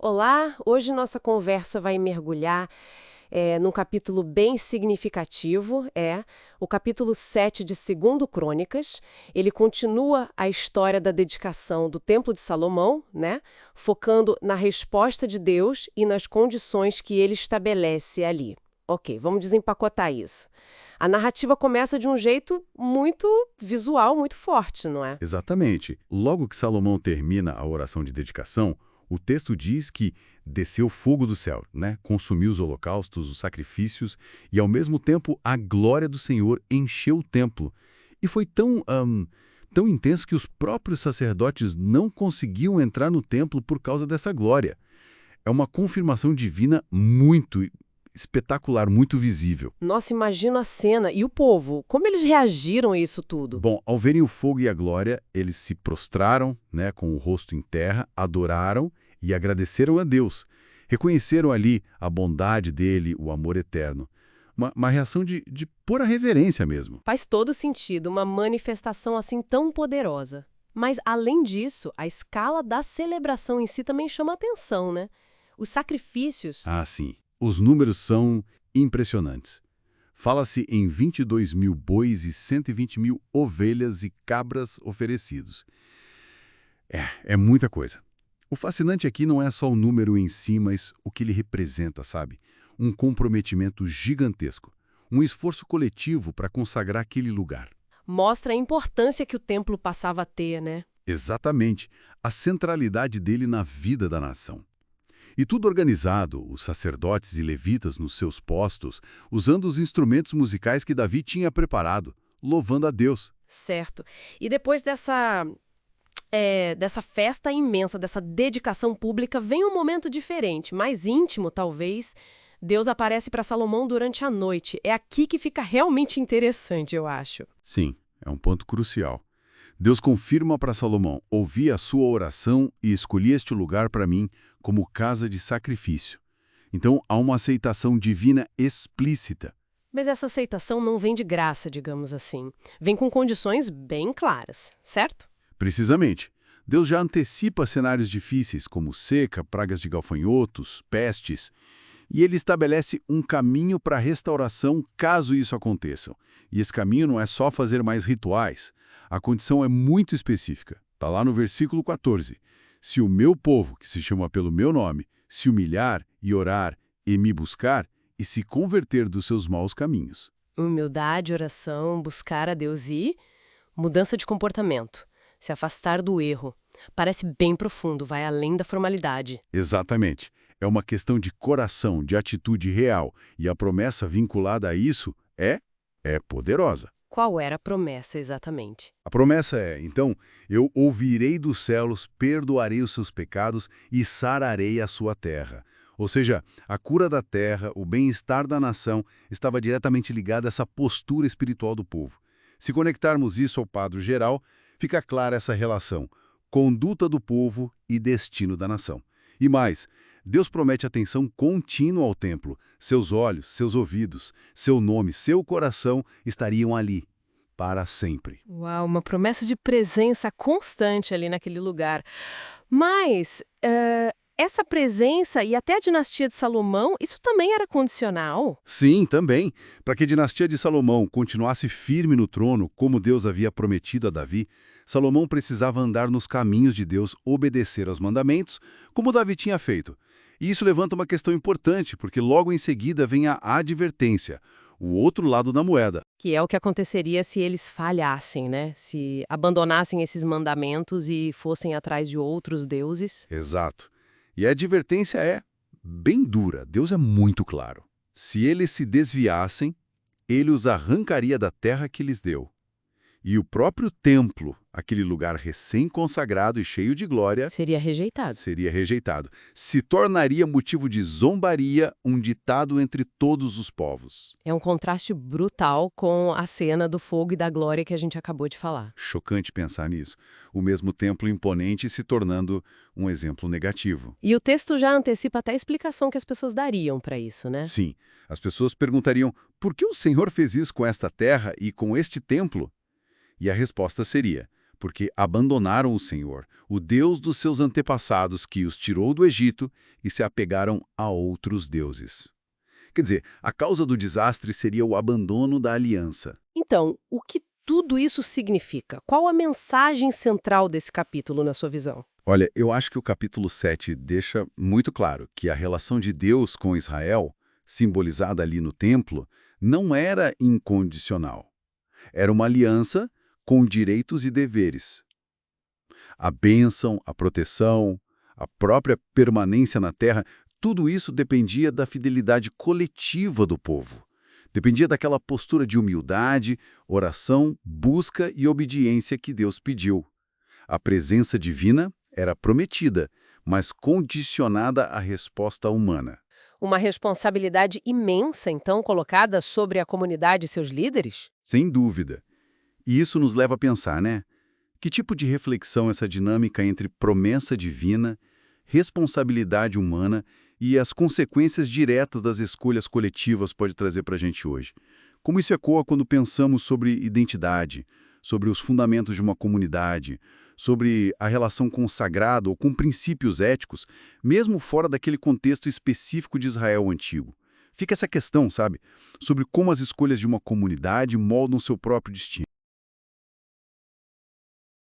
Olá, hoje nossa conversa vai mergulhar num capítulo bem significativo, o capítulo 7 de 2 Crônicas. Ele continua a história da dedicação do Templo de Salomão, né? Focando na resposta de Deus e nas condições que ele estabelece ali. Ok, vamos desempacotar isso. A narrativa começa de um jeito muito visual, muito forte, não é? Exatamente. Logo que Salomão termina a oração de dedicação, o texto diz que desceu fogo do céu, né? Consumiu os holocaustos, os sacrifícios, e ao mesmo tempo a glória do Senhor encheu o templo. E foi tão intenso que os próprios sacerdotes não conseguiam entrar no templo por causa dessa glória. É uma confirmação divina muito espetacular, muito visível. Nossa, imagino a cena. E o povo, como eles reagiram a isso tudo? Bom, ao verem o fogo e a glória, eles se prostraram, né, com o rosto em terra, adoraram e agradeceram a Deus. Reconheceram ali a bondade dele, o amor eterno. Uma reação de pura reverência mesmo. Faz todo sentido uma manifestação assim tão poderosa. Mas, além disso, a escala da celebração em si também chama atenção, né? Os sacrifícios. Ah, sim. Os números são impressionantes. Fala-se em 22 mil bois e 120 mil ovelhas e cabras oferecidos. É muita coisa. O fascinante aqui não é só o número em si, mas o que ele representa, sabe? Um comprometimento gigantesco. Um esforço coletivo para consagrar aquele lugar. Mostra a importância que o templo passava a ter, né? Exatamente. A centralidade dele na vida da nação. E tudo organizado, os sacerdotes e levitas nos seus postos, usando os instrumentos musicais que Davi tinha preparado, louvando a Deus. Certo. E depois dessa festa imensa, dessa dedicação pública, vem um momento diferente, mais íntimo, talvez. Deus aparece para Salomão durante a noite. É aqui que fica realmente interessante, eu acho. Sim, é um ponto crucial. Deus confirma para Salomão: ouvi a sua oração e escolhi este lugar para mim como casa de sacrifício. Então há uma aceitação divina explícita. Mas essa aceitação não vem de graça, digamos assim. Vem com condições bem claras, certo? Precisamente. Deus já antecipa cenários difíceis como seca, pragas de gafanhotos, pestes, e ele estabelece um caminho para a restauração caso isso aconteça. E esse caminho não é só fazer mais rituais. A condição é muito específica. Está lá no versículo 14. Se o meu povo, que se chama pelo meu nome, se humilhar e orar e me buscar e se converter dos seus maus caminhos. Humildade, oração, buscar a Deus e mudança de comportamento. Se afastar do erro. Parece bem profundo, vai além da formalidade. Exatamente. É uma questão de coração, de atitude real. E a promessa vinculada a isso é poderosa. Qual era a promessa exatamente? A promessa é, então, eu ouvirei dos céus, perdoarei os seus pecados e sararei a sua terra. Ou seja, a cura da terra, o bem-estar da nação, estava diretamente ligada a essa postura espiritual do povo. Se conectarmos isso ao quadro geral, fica clara essa relação, conduta do povo e destino da nação. E mais, Deus promete atenção contínua ao templo. Seus olhos, seus ouvidos, seu nome, seu coração estariam ali, para sempre. Uau, uma promessa de presença constante ali naquele lugar. Mas essa presença e até a dinastia de Salomão, isso também era condicional? Sim, também. Para que a dinastia de Salomão continuasse firme no trono, como Deus havia prometido a Davi, Salomão precisava andar nos caminhos de Deus, obedecer aos mandamentos, como Davi tinha feito. E isso levanta uma questão importante, porque logo em seguida vem a advertência, o outro lado da moeda. Que é o que aconteceria se eles falhassem, né? Se abandonassem esses mandamentos e fossem atrás de outros deuses. Exato. E a advertência é bem dura, Deus é muito claro. Se eles se desviassem, ele os arrancaria da terra que lhes deu. E o próprio templo, aquele lugar recém-consagrado e cheio de glória, Seria rejeitado. seria rejeitado. Se tornaria motivo de zombaria, um ditado entre todos os povos. É um contraste brutal com a cena do fogo e da glória que a gente acabou de falar. Chocante pensar nisso. O mesmo templo imponente se tornando um exemplo negativo. E o texto já antecipa até a explicação que as pessoas dariam para isso, né? Sim, as pessoas perguntariam: por que o Senhor fez isso com esta terra e com este templo? E a resposta seria: porque abandonaram o Senhor, o Deus dos seus antepassados que os tirou do Egito e se apegaram a outros deuses. Quer dizer, a causa do desastre seria o abandono da aliança. Então, o que tudo isso significa? Qual a mensagem central desse capítulo, na sua visão? Olha, eu acho que o capítulo 7 deixa muito claro que a relação de Deus com Israel, simbolizada ali no templo, não era incondicional. Era uma aliança com direitos e deveres. A bênção, a proteção, a própria permanência na terra, tudo isso dependia da fidelidade coletiva do povo. Dependia daquela postura de humildade, oração, busca e obediência que Deus pediu. A presença divina era prometida, mas condicionada à resposta humana. Uma responsabilidade imensa, então, colocada sobre a comunidade e seus líderes? Sem dúvida. E isso nos leva a pensar, né? Que tipo de reflexão essa dinâmica entre promessa divina, responsabilidade humana e as consequências diretas das escolhas coletivas pode trazer para a gente hoje? Como isso ecoa quando pensamos sobre identidade, sobre os fundamentos de uma comunidade, sobre a relação com o sagrado ou com princípios éticos, mesmo fora daquele contexto específico de Israel antigo? Fica essa questão, sabe? Sobre como as escolhas de uma comunidade moldam seu próprio destino.